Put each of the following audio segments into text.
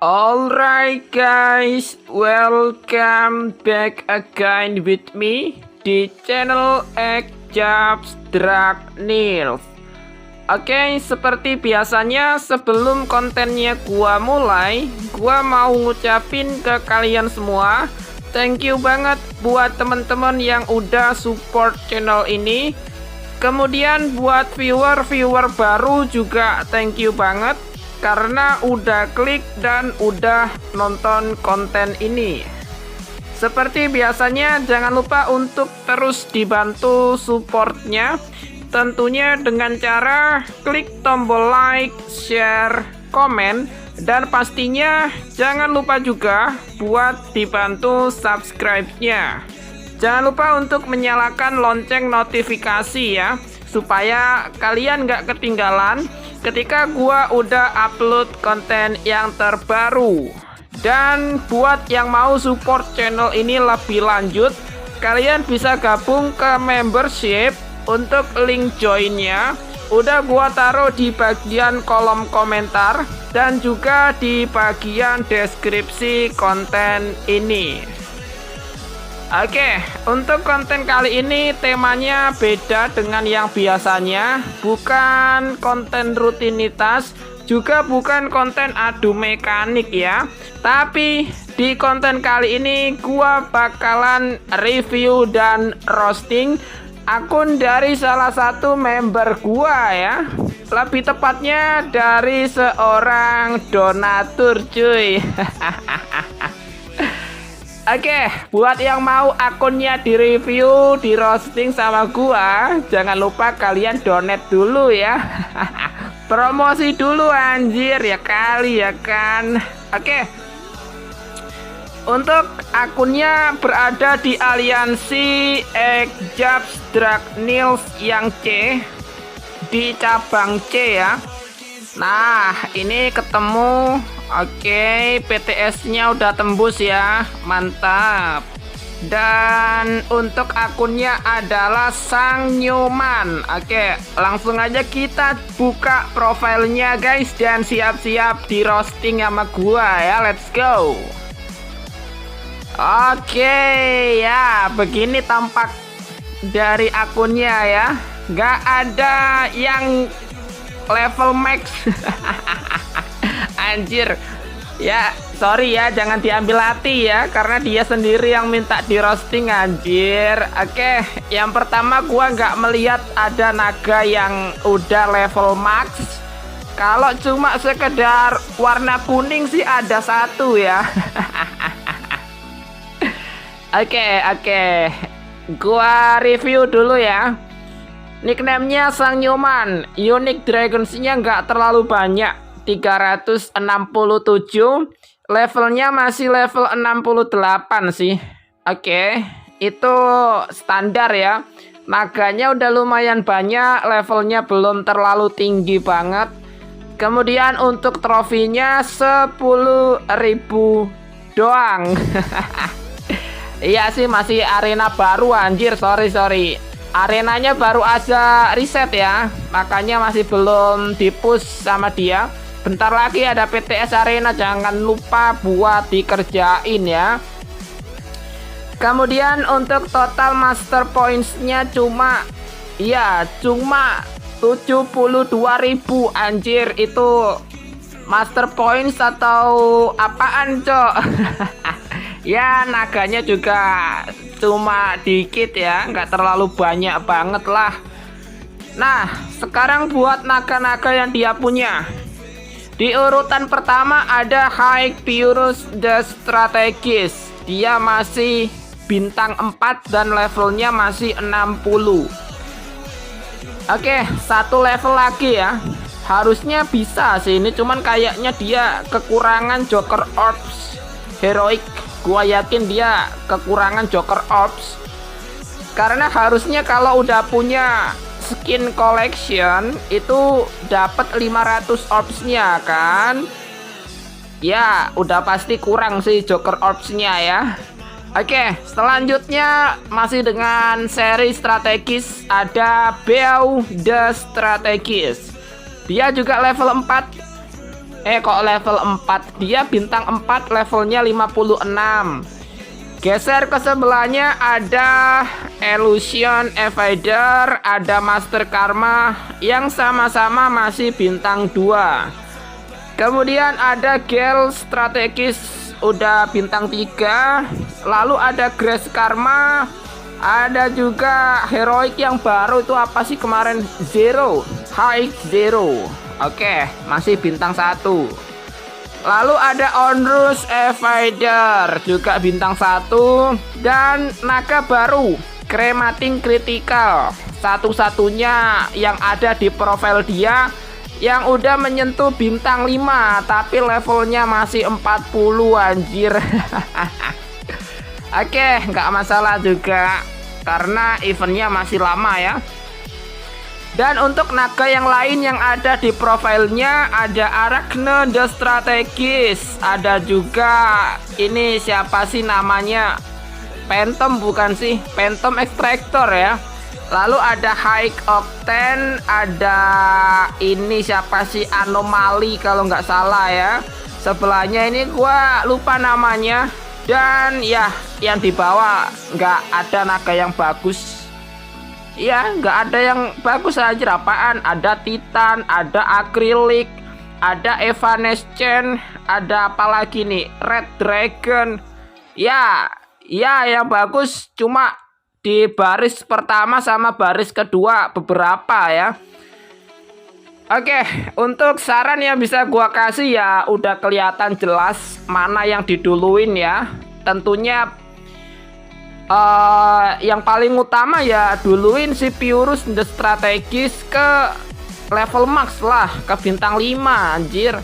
Alright guys, welcome back again with me di channel Jobs Drag Nils. Oke, seperti biasanya sebelum kontennya gua mulai, gua mau ngucapin ke kalian semua, thank you banget buat teman-teman yang udah support channel ini. Kemudian buat viewer baru juga thank you banget karena udah klik dan udah nonton konten ini. Seperti biasanya jangan lupa untuk terus dibantu supportnya, tentunya dengan cara klik tombol like, share, komen, dan pastinya jangan lupa juga buat dibantu subscribe-nya. Jangan lupa untuk menyalakan lonceng notifikasi ya, supaya kalian nggak ketinggalan ketika gua udah upload konten yang terbaru. Dan buat yang mau support channel ini lebih lanjut, kalian bisa gabung ke membership. Untuk link joinnya udah gua taruh di bagian kolom komentar dan juga di bagian deskripsi konten ini. Oke, untuk konten kali ini temanya beda dengan yang biasanya, bukan konten rutinitas, juga bukan konten adu mekanik ya. Tapi di konten kali ini gua bakalan review dan roasting akun dari salah satu member gua ya. Lebih tepatnya dari seorang donatur cuy. Oke, buat yang mau akunnya direview, di roasting sama gua, jangan lupa kalian donate dulu ya. Promosi dulu anjir ya kali ya kan. Oke. Untuk akunnya berada di aliansi Jobs Drag Nils yang C, di cabang C ya. Nah, ini ketemu. Oke, PTS-nya udah tembus ya, mantap. Dan untuk akunnya adalah Sang Newman. Oke, langsung aja kita buka profilnya guys, dan siap-siap di roasting sama gua ya, let's go. Oke, ya begini tampak dari akunnya ya, nggak ada yang level max. Anjir ya, sorry ya, jangan diambil hati ya, karena dia sendiri yang minta di roasting anjir. Oke, yang pertama gua nggak melihat ada naga yang udah level max. Kalau cuma sekedar warna kuning sih ada satu ya. Oke, gua review dulu ya. Nickname-nya Sang Newman, unique dragons-nya nggak terlalu banyak, 367, levelnya masih level 68 sih. Oke, itu standar ya. Naganya udah lumayan banyak, levelnya belum terlalu tinggi banget. Kemudian untuk trofinya 10.000 doang. Iya sih, masih arena baru anjir, sorry. Arenanya baru aja reset ya, makanya masih belum di-push sama dia. Bentar lagi ada PTS Arena, jangan lupa buat dikerjain ya. Kemudian untuk total master points-nya cuma 72.000 anjir. Itu master points atau apaan cok? Ya naganya juga cuma dikit ya, nggak terlalu banyak banget lah. Nah, sekarang buat naga-naga yang dia punya. Di urutan pertama ada Hypeurus the Strategist. Dia masih bintang 4 dan levelnya masih 60. Oke, satu level lagi ya. Harusnya bisa sih ini, cuman kayaknya dia kekurangan Joker Orbs Heroic. Gua yakin dia kekurangan Joker Orbs, karena harusnya kalau udah punya skin collection itu dapat 500 orbs-nya kan. Ya udah pasti kurang sih Joker Orbs-nya ya. Oke, selanjutnya masih dengan seri strategis, ada Beau the Strategist. Dia juga level 4 Kok level 4? Dia bintang 4, levelnya 56. Geser ke sebelahnya ada Illusion Evader, ada Master Karma yang sama-sama masih bintang 2. Kemudian ada Gale Strategis udah bintang 3. Lalu ada Grace Karma, ada juga Heroic yang baru itu apa sih kemarin? Zero, HX0. Oke, masih bintang 1. Lalu ada Onrus Evader juga bintang 1. Dan naga baru Cremating Critical, satu-satunya yang ada di profil dia yang udah menyentuh bintang 5 tapi levelnya masih 40 anjir. Oke, nggak masalah juga karena eventnya masih lama ya. Dan untuk naga yang lain yang ada di profilnya ada Arachne the Strategist, ada juga ini siapa sih namanya, Phantom bukan sih, Phantom Extractor ya. Lalu ada High Octane, ada ini siapa sih, Anomali kalau nggak salah ya. Sebelahnya ini gua lupa namanya. Dan ya yang di bawah nggak ada naga yang bagus. Ya, nggak ada yang bagus aja. Apaan? Ada Titan, ada Acrylic, ada Evanescent, ada apa lagi nih? Red Dragon. Ya, yang bagus cuma di baris pertama sama baris kedua beberapa ya. Oke, untuk saran yang bisa gua kasih ya udah kelihatan jelas mana yang diduluin ya. Tentunya yang paling utama ya duluin si Purus the Strategist ke level max lah, ke bintang 5 anjir.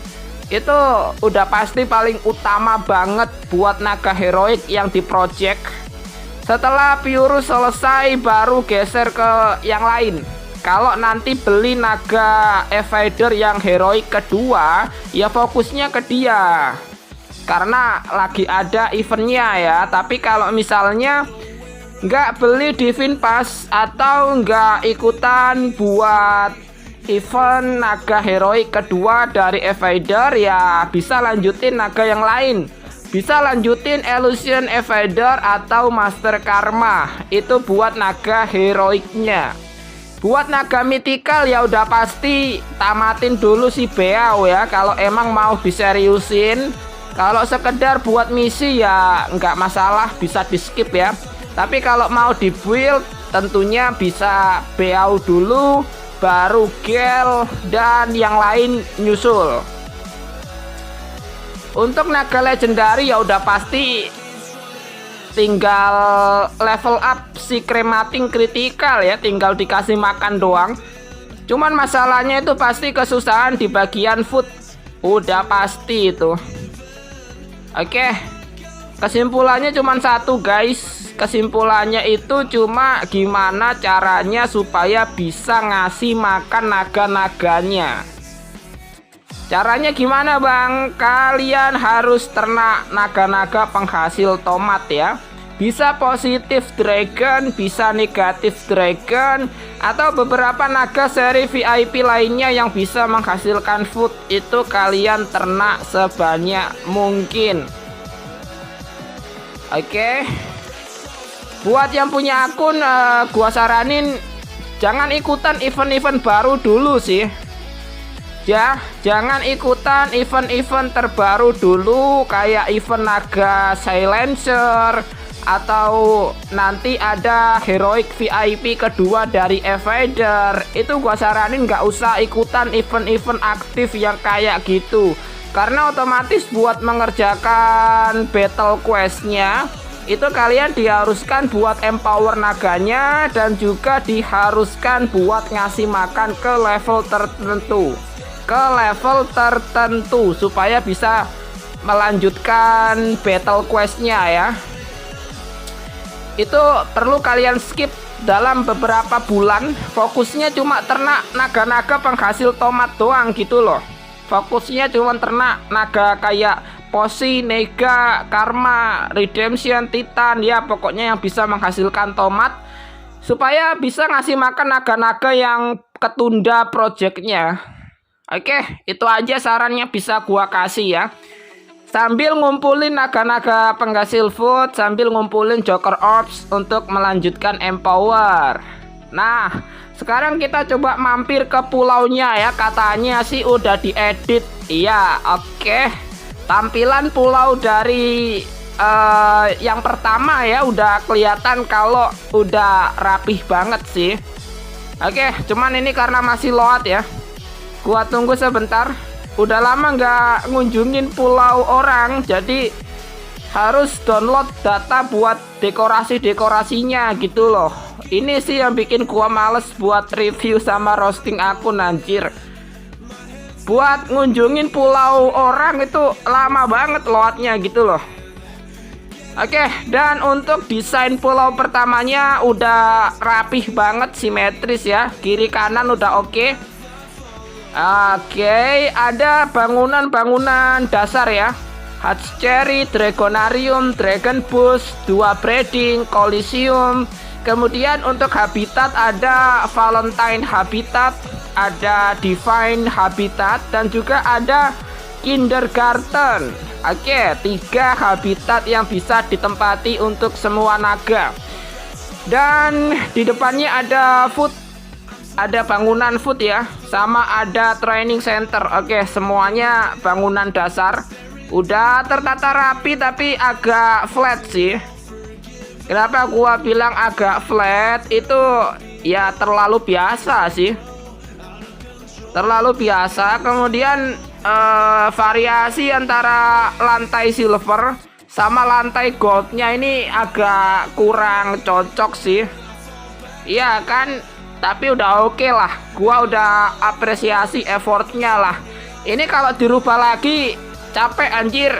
Itu udah pasti paling utama banget buat naga heroik yang di project. Setelah Purus selesai baru geser ke yang lain. Kalau nanti beli naga Evader yang heroik kedua ya fokusnya ke dia karena lagi ada eventnya ya. Tapi kalau misalnya nggak beli Divine Pass atau nggak ikutan buat event naga heroik kedua dari Evader ya bisa lanjutin naga yang lain. Bisa lanjutin Illusion Evader atau Master Karma. Itu buat naga heroiknya. Buat naga mythical ya udah pasti tamatin dulu si Beau ya kalau emang mau diseriusin. Kalau sekedar buat misi ya nggak masalah, bisa di skip ya. Tapi kalau mau di build tentunya bisa Beau dulu, baru Gale dan yang lain nyusul. Untuk naga legendary ya udah pasti tinggal level up si Cremating Critical ya, tinggal dikasih makan doang. Cuman masalahnya itu pasti kesusahan di bagian food, udah pasti itu. Oke, kesimpulannya cuma satu guys. Kesimpulannya itu cuma gimana caranya supaya bisa ngasih makan naga-naganya. Caranya gimana bang? Kalian harus ternak naga-naga penghasil tomat ya. Bisa positif dragon, bisa negatif dragon, atau beberapa naga seri VIP lainnya yang bisa menghasilkan food. Itu kalian ternak sebanyak mungkin. Oke. Buat yang punya akun, gua saranin jangan ikutan event-event baru dulu sih. Ya, jangan ikutan event-event terbaru dulu kayak event naga silencer atau nanti ada heroic VIP kedua dari Evader. Itu gua saranin nggak usah ikutan event-event aktif yang kayak gitu. Karena otomatis buat mengerjakan battle questnya itu kalian diharuskan buat empower naganya dan juga diharuskan buat ngasih makan ke level tertentu supaya bisa melanjutkan battle questnya ya. Itu perlu kalian skip dalam beberapa bulan. Fokusnya cuma ternak naga-naga penghasil tomat doang gitu loh. Fokusnya cuma ternak naga kayak Posi, Nega, Karma, Redemption, Titan, ya pokoknya yang bisa menghasilkan tomat supaya bisa ngasih makan naga-naga yang ketunda projectnya. Oke, itu aja sarannya bisa gua kasih ya. Sambil ngumpulin naga-naga penghasil food, sambil ngumpulin Joker Orbs untuk melanjutkan Empower. Nah, sekarang kita coba mampir ke pulaunya ya. Katanya sih udah diedit. Iya, oke. Tampilan pulau dari yang pertama ya udah kelihatan kalau udah rapih banget sih. Oke, cuman ini karena masih load ya. Gua tunggu sebentar. Udah lama nggak ngunjungin pulau orang, jadi harus download data buat dekorasi-dekorasinya gitu loh. Ini sih yang bikin gua males buat review sama roasting akun anjir. Buat ngunjungin pulau orang itu lama banget loadnya gitu loh. Oke, dan untuk desain pulau pertamanya udah rapih banget, simetris ya. Kiri kanan udah oke. Oke, ada bangunan-bangunan dasar ya. Hatchery, Dragonarium, Dragon Boost, 2 breeding, Coliseum. Kemudian untuk habitat ada Valentine Habitat, ada Divine Habitat, dan juga ada Kindergarten. Oke, 3 habitat yang bisa ditempati untuk semua naga. Dan di depannya ada food. Ada bangunan food ya, sama ada training center. Oke, semuanya bangunan dasar. Udah tertata rapi tapi agak flat sih. Kenapa gua bilang agak flat? Itu ya terlalu biasa sih. Terlalu biasa. Kemudian variasi antara lantai silver sama lantai goldnya ini agak kurang cocok sih. Iya kan? Tapi udah oke lah, gua udah apresiasi effortnya lah. Ini kalau dirubah lagi capek anjir.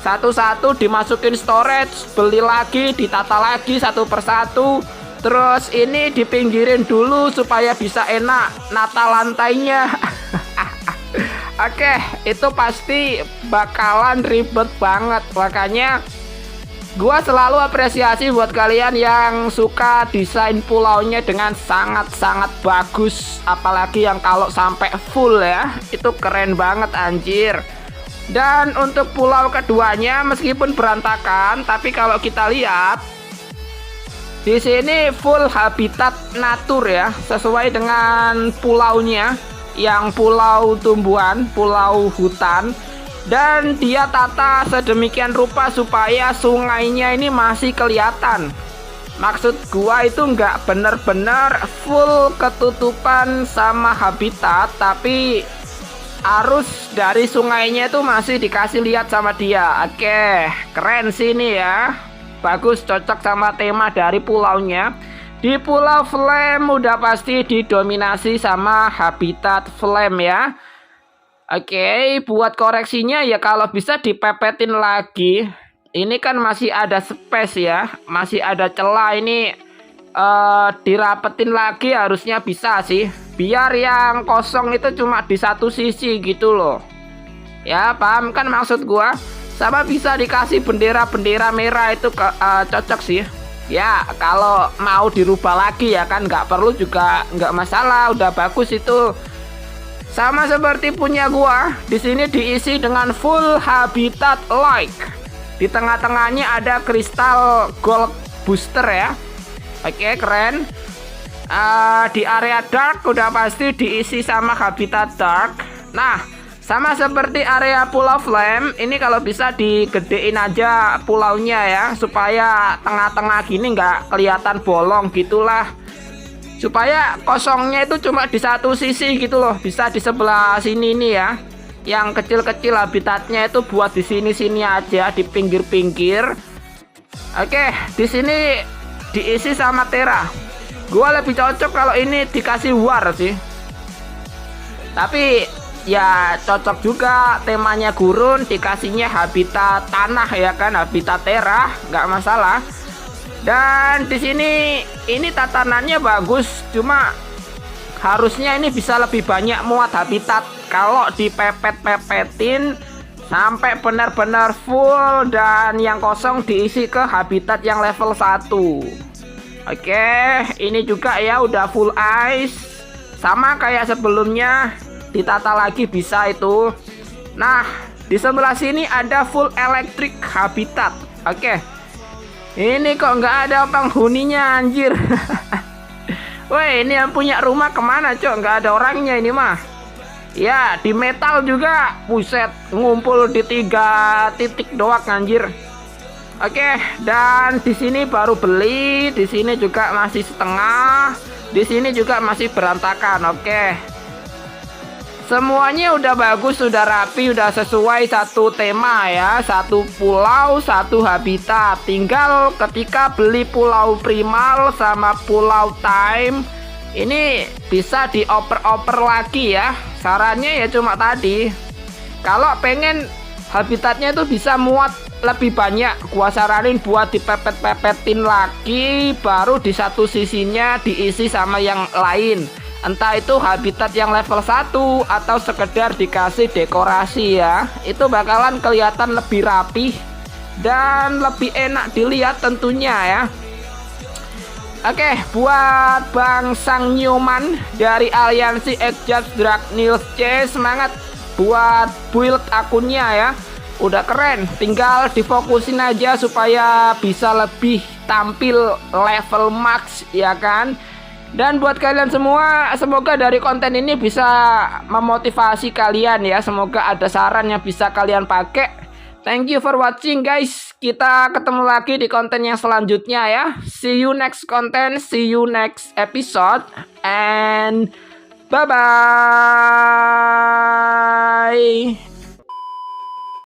Satu-satu dimasukin storage, beli lagi, ditata lagi satu persatu. Terus ini dipinggirin dulu supaya bisa enak nata lantainya. Oke, itu pasti bakalan ribet banget. Makanya gua selalu apresiasi buat kalian yang suka desain pulaunya dengan sangat-sangat bagus. Apalagi yang kalau sampai full ya, itu keren banget anjir. Dan untuk pulau keduanya meskipun berantakan, tapi kalau kita lihat di sini full habitat natur ya, sesuai dengan pulaunya yang pulau tumbuhan, pulau hutan. Dan dia tata sedemikian rupa supaya sungainya ini masih kelihatan. Maksud gua itu nggak bener-bener full ketutupan sama habitat, tapi arus dari sungainya itu masih dikasih lihat sama dia. Oke, keren sih ini ya. Bagus, cocok sama tema dari pulaunya. Di Pulau Flame udah pasti didominasi sama habitat flame ya. Oke, buat koreksinya ya kalau bisa dipepetin lagi. Ini kan masih ada space ya, masih ada celah ini. Dirapetin lagi harusnya bisa sih. Biar yang kosong itu cuma di satu sisi gitu loh. Ya, paham kan maksud gua? Sama bisa dikasih bendera-bendera merah itu cocok sih. Ya, kalau mau dirubah lagi ya kan nggak perlu juga, nggak masalah, udah bagus itu. Sama seperti punya gua, di sini diisi dengan full habitat like. Di tengah-tengahnya ada kristal gold booster ya. Oke, keren. Di area dark udah pasti diisi sama habitat dark. Nah, sama seperti area Pulau Flame, ini kalau bisa digedein aja pulaunya ya, supaya tengah-tengah gini nggak kelihatan bolong gitulah. Supaya kosongnya itu cuma di satu sisi gitu loh, bisa di sebelah sini nih ya. Yang kecil-kecil habitatnya itu buat di sini-sini aja, di pinggir-pinggir. Oke, di sini diisi sama Terra. Gua lebih cocok kalau ini dikasih war sih. Tapi ya cocok juga temanya gurun, dikasihnya habitat tanah ya kan, habitat Terra, nggak masalah. Dan di sini ini tatanannya bagus, cuma harusnya ini bisa lebih banyak muat habitat. Kalau dipepet-pepetin sampai benar-benar full dan yang kosong diisi ke habitat yang level 1. Oke, ini juga ya udah full ice. Sama kayak sebelumnya, ditata lagi bisa itu. Nah, di sebelah sini ada full electric habitat. Oke. Ini kok nggak ada penghuninya anjir. Woi, ini yang punya rumah kemana cok? Nggak ada orangnya ini mah. Ya, di metal juga. Buset, ngumpul di 3 titik doang anjir. Oke, dan di sini baru beli, di sini juga masih setengah, di sini juga masih berantakan. Oke. Semuanya udah bagus, udah rapi, udah sesuai satu tema ya, satu pulau, satu habitat. Tinggal ketika beli pulau primal sama pulau time, ini bisa dioper-oper lagi ya. Sarannya ya cuma tadi, kalau pengen habitatnya itu bisa muat lebih banyak, gua saranin buat dipepet-pepetin lagi, baru di satu sisinya diisi sama yang lain. Entah itu habitat yang level 1 atau sekedar dikasih dekorasi ya. Itu bakalan kelihatan lebih rapih dan lebih enak dilihat tentunya ya. Oke, buat Bang Sang Newman dari aliansi X-Jabs Dragneel C, semangat buat build akunnya ya. Udah keren, tinggal difokusin aja supaya bisa lebih tampil level max ya kan. Dan buat kalian semua, semoga dari konten ini bisa memotivasi kalian ya. Semoga ada saran yang bisa kalian pakai. Thank you for watching guys. Kita ketemu lagi di konten yang selanjutnya ya. See you next content, see you next episode, and bye bye.